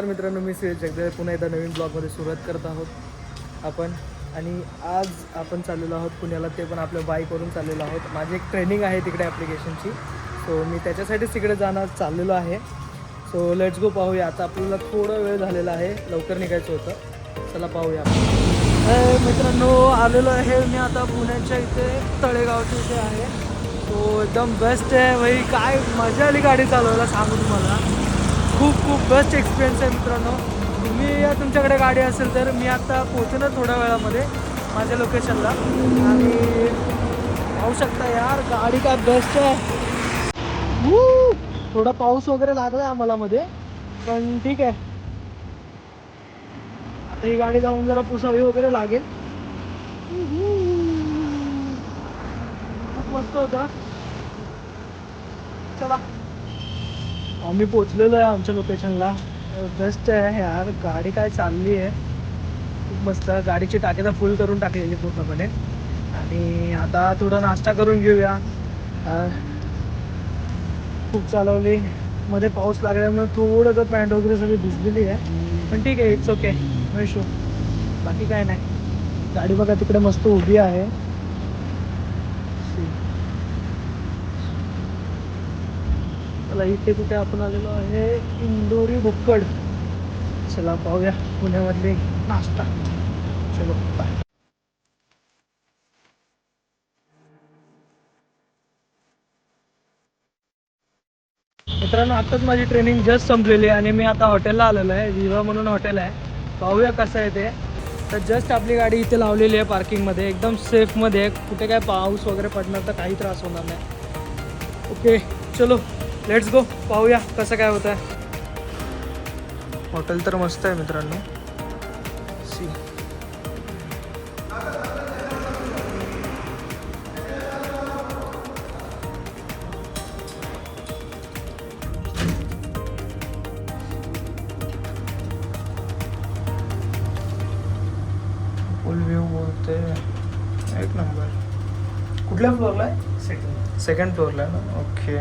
नमस्कार मित्रांनो, मी सुरेश जगदळे पुन्हा एकदा नवीन ब्लॉगमध्ये सुरुवात करत आहोत आपण. आणि आज आपण चाललेलो आहोत पुण्याला, ते पण आपल्या बाईकवरून चाललेलो आहोत. माझी एक ट्रेनिंग आहे तिकडे ॲप्लिकेशनची, सो मी त्याच्यासाठीच तिकडे चाललेलो आहे. सो लेट्स गो, पाहूया. आता आपल्याला थोडा वेळ झालेला आहे, लवकर निघायचं होतं. चला पाहूया. मित्रांनो, आलेलो आहे मी आता पुण्याच्या इथे तळेगावच्या इथे आहे. तो एकदम बेस्ट आहे भाई, काय मजा आली गाडी चालवायला सांगू तुम्हाला. खूप बेस्ट एक्सपिरियन्स आहे मित्रांनो. तुम्ही तुमच्याकडे गाडी असेल तर मी आता पोहोचणार थोड्या वेळामध्ये माझ्या लोकेशनला. आणि पाहू शकता यार, गाडी काय बेस्ट आहे. थोडा पाऊस वगैरे लागला आहे आम्हाला मध्ये, पण ठीक आहे. आता ही गाडी जाऊन जरा पुसावी वगैरे लागेल. खूप मस्त होता. चला, आम्ही पोचलेलो आहे आमच्या लोकेशनला. बेस्ट आहे यार, गाडी काय चालली आहे खूप मस्त. गाडीची टाकी तर फुल करून टाकलेली पूर्णपणे. आणि आता थोडा नाश्ता करून घेऊया. खूप चालवली, मध्ये पाऊस लागल्यामुळे थोडं तर पॅन्ट वगैरे सगळी भिजलेली आहे, पण ठीक आहे, इट्स ओके, नो इशू. बाकी काय नाही. गाडी बघा तिकडे मस्त उभी आहे. चला, इथे कुठे आपण आलेलो आहे, इंदोरी भुक्कड. चला पाहूया पुण्यामधली नाश्ता. चलो बाय. मित्रांनो, आत्ताच माझी ट्रेनिंग जस्ट संपलेली आहे आणि मी आता हॉटेलला आलेलो आहे. विवा म्हणून हॉटेल आहे, पाहूया कसं आहे ते. तर जस्ट आपली गाडी इथे लावलेली आहे पार्किंगमध्ये, एकदम सेफमध्ये आहे. कुठे काय पाऊस वगैरे पडणार तर काही त्रास होणार नाही. ओके, चलो लेट्स गो, पाहूया कसं काय होतं आहे. हॉटेल तर मस्त आहे मित्रांनो. सी, फुल व्ह्यू बोलते, एक नंबर. कुठल्या फ्लोअरला आहे? सेकंड फ्लोअरला आहे ना. ओके.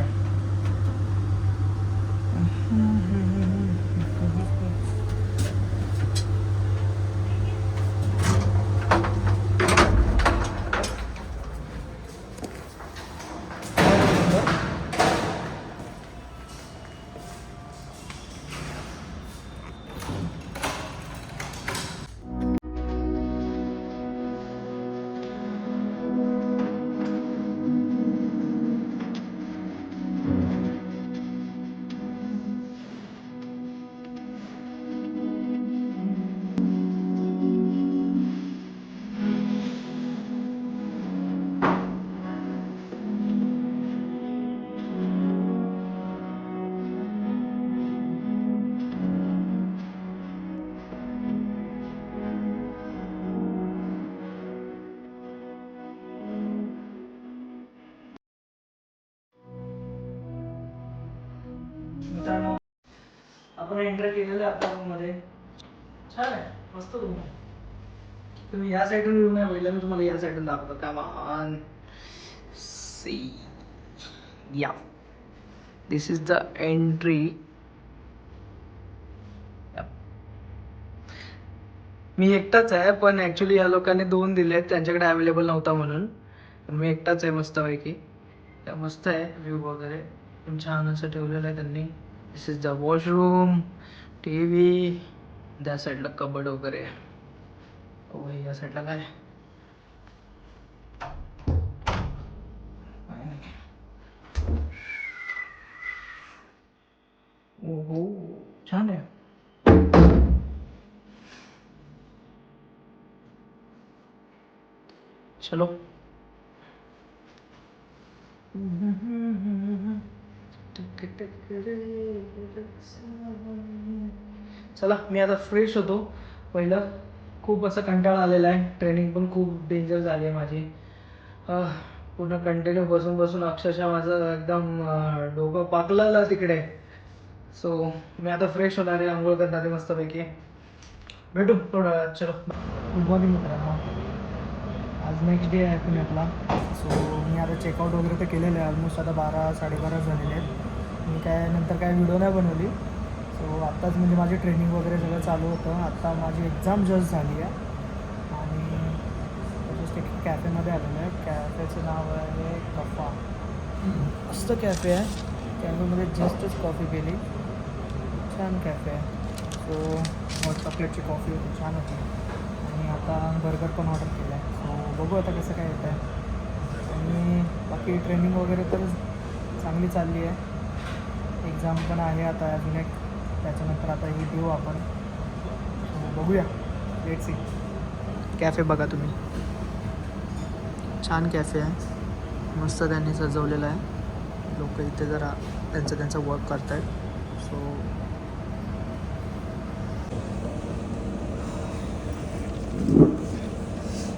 मित्रांनो, आपण एंटर केलेलं आहे आपल्या रूममध्ये. छान आहे, मस्त रूम आहे. तुम्ही या साईडून रूम आहे पहिला, मी तुम्हाला या साईडून दाखवतो. कमान सी, या, दिस इज द एंट्री. मी एकटाच आहे, पण ॲक्च्युली या लोकांनी 2 दिले आहेत, त्यांच्याकडे अवेलेबल नव्हता म्हणून. मी एकटाच आहे मस्तपैकी. मस्त आहे व्ह्यू वगैरे, पण छान असं ठेवलेलं आहे त्यांनी. This is the washroom, T V, त्या साईडला कबड वगैरे. ओ भाई, या साईडला काय? ओहो, छान आहे. चलो. चला, मी आता फ्रेश होतो पहिलं. खूप असं कंटाळा आलेला आहे, ट्रेनिंग पण खूप डेंजर झाली आहे माझी. पूर्ण कंटिन्यू बसून बसून अक्षरशः माझं एकदम डोकं पाकलेलं तिकडे. सो मी आता फ्रेश होणार आहे, आंघोळ करणार आहे मस्तपैकी. भेटू थोड्या वेळात. चलो, गुड मॉर्निंग मित्रांनो. आज नेक्स्ट डे आहे पुण्यातला. सो मी आता चेकआउट वगैरे तर केलेलं आहे. ऑलमोस्ट आता 12-12:30 झालेले आहेत. मी काय नंतर काय व्हिडिओ नाही बनवली. सो आत्ताच म्हणजे माझी ट्रेनिंग वगैरे सगळं चालू होतं. आत्ता माझी एक्झाम जस्ट झाली आहे आणि जस्ट एक कॅफेमध्ये आलेलो आहे. कॅफेचं नाव आहे कफा. मस्त कॅफे आहे. कॅफेमध्ये जस्टच कॉफी केली. छान कॅफे आहे. सो हॉट चॉकलेटची कॉफी होती, छान होती. आणि आता बर्गर पण ऑर्डर केला आहे. सो बघू आता कसं काय येतं आहे. आणि बाकी ट्रेनिंग वगैरे तर चांगली चालली आहे. एक्झाम पण आहे आता अजून एक, त्याच्यानंतर आता ही देऊ आपण. सो बघूया, लेट्स सी. कॅफे बघा तुम्ही, छान कॅफे आहे. मस्त त्यांनी सजवलेलं आहे. लोक इथे जरा त्यांचं वर्क करत आहेत. सो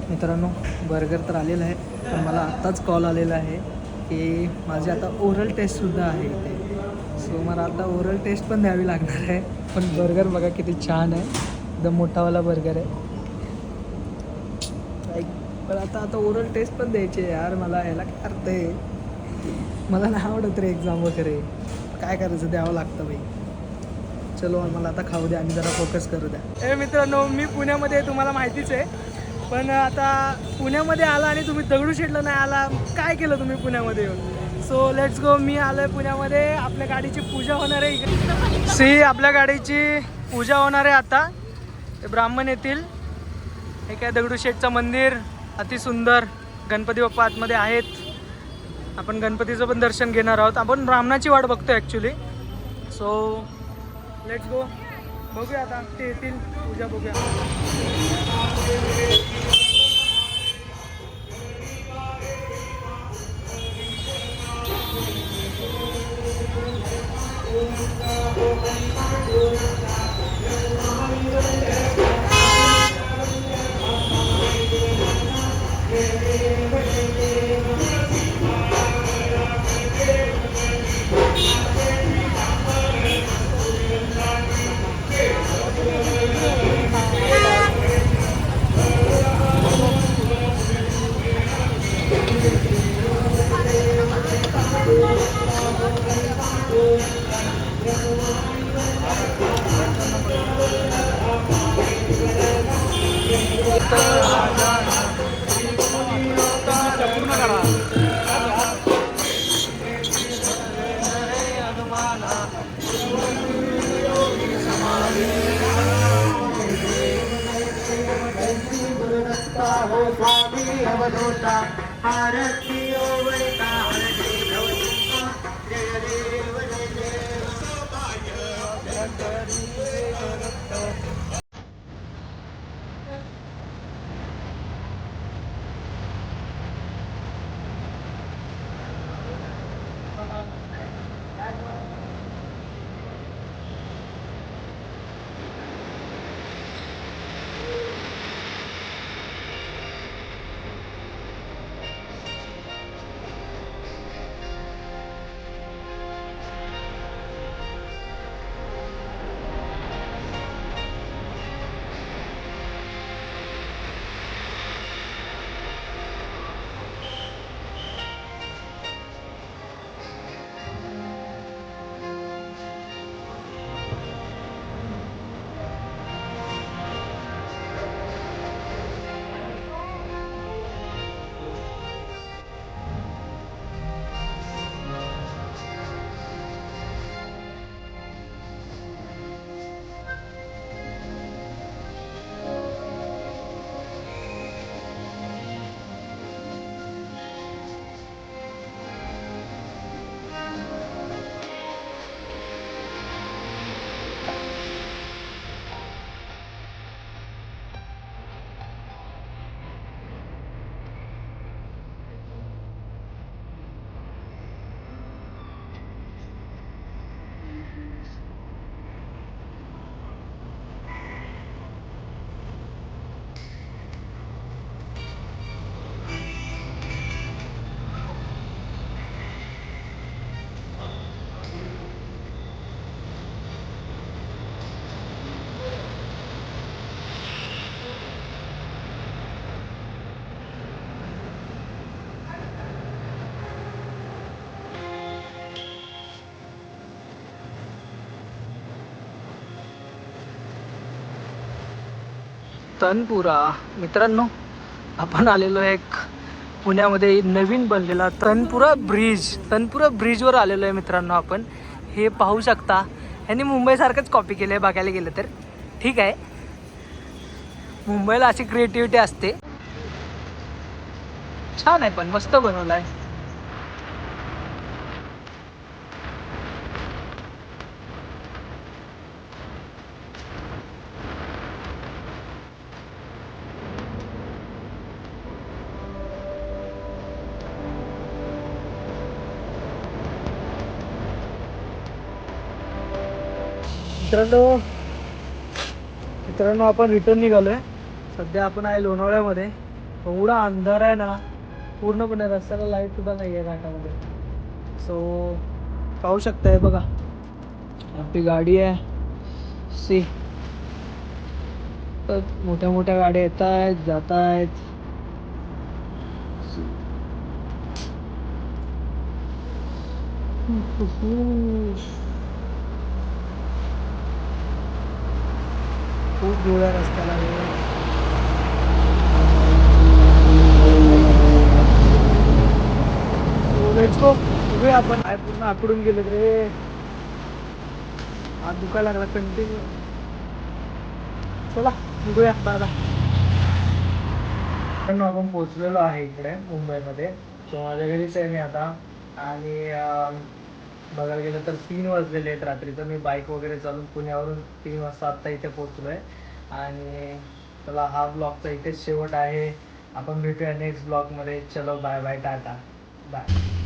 मित्रांनो, बर्गर तर आलेलं आहे, पण मला आत्ताच कॉल आलेला आहे की माझी आता ओरल टेस्टसुद्धा आहे इथे. सो मला आता ओरल टेस्ट पण द्यावी लागणार आहे. पण बर्गर बघा किती छान आहे, एकदम मोठावाला बर्गर आहे. पण आता ओरल टेस्ट पण द्यायची आहे यार. मला याला काय अर्थ आहे. मला नाही आवडत रे एक्झाम वगैरे. काय करायचं, द्यावं लागतं बाई. चलो, मला आता खाऊ द्या आणि जरा फोकस करू द्या. मित्रांनो, मी पुण्यामध्ये, तुम्हाला माहितीच आहे. पण आता पुण्यामध्ये आला आणि तुम्ही दगडूशेठला नाही आला, काय केलं तुम्ही पुण्यामध्ये येऊन? So let's go. मी आलो आहे पुण्यामध्ये. आपल्या गाडीची पूजा होणार आहे इकडे. सी, आपल्या गाडीची पूजा होणार आहे आता. ते ब्राह्मण येतील. हे काय दगडूशेठचं मंदिर अतिसुंदर. गणपती बाप्पा आतमध्ये आहेत. आपण गणपतीचं पण दर्शन घेणार आहोत. आपण ब्राह्मणाची वाट बघतो ॲक्च्युली. So let's go. बघूया आता ते येतील, पूजा बघूया. स्वामी अवधूता आरती ओवैता हरती भवतुमा जय देव जय देव तनपुरा मित्रांनो, आपण आलेलो आहे एक पुण्यामध्ये नवीन बनलेला तनपुरा ब्रिजवर आलेलो आहे मित्रांनो. आपण हे पाहू शकता. ह्यांनी मुंबईसारखंच कॉपी केलं आहे बघायला गेलं तर. ठीक आहे, मुंबईला अशी क्रिएटिव्हिटी असते. छान आहे, पण मस्त बनवलं आहे. मित्रांनो आपण रिटर्न निघालोय. सध्या आपण आहे लोणावळ्यामध्ये. एवढा अंधार आहे ना, पूर्णपणे रस्त्याला लाईट सुद्धा नाही आहे घाटामध्ये. सो पाहू शकताय बघा, आपली गाडी आहे. सी तर मोठ्या मोठ्या गाड्या येत आहेत जात आहेत. खूप गोळ्या रस्त्याला. बघूया आपण. आहे पूर्ण आकडून गेले रे. हात दुखायला लागला कंटिन्यू. चला बघूया दादा. आपण पोचलेलो आहे इकडे मुंबईमध्ये. सो माझ्या घरीच आहे मी आता. आणि बघायला गेलं तर 3 वाजलेले आहेत रात्रीचं. मी बाईक वगैरे चालून पुण्यावरून 3 वाजता आत्ता इथे पोचलोय. आणि चला, हा ब्लॉगचा इथेच शेवट आहे. आपण भेटूया नेक्स्ट ब्लॉगमध्ये. चलो बाय बाय, टाटा बाय.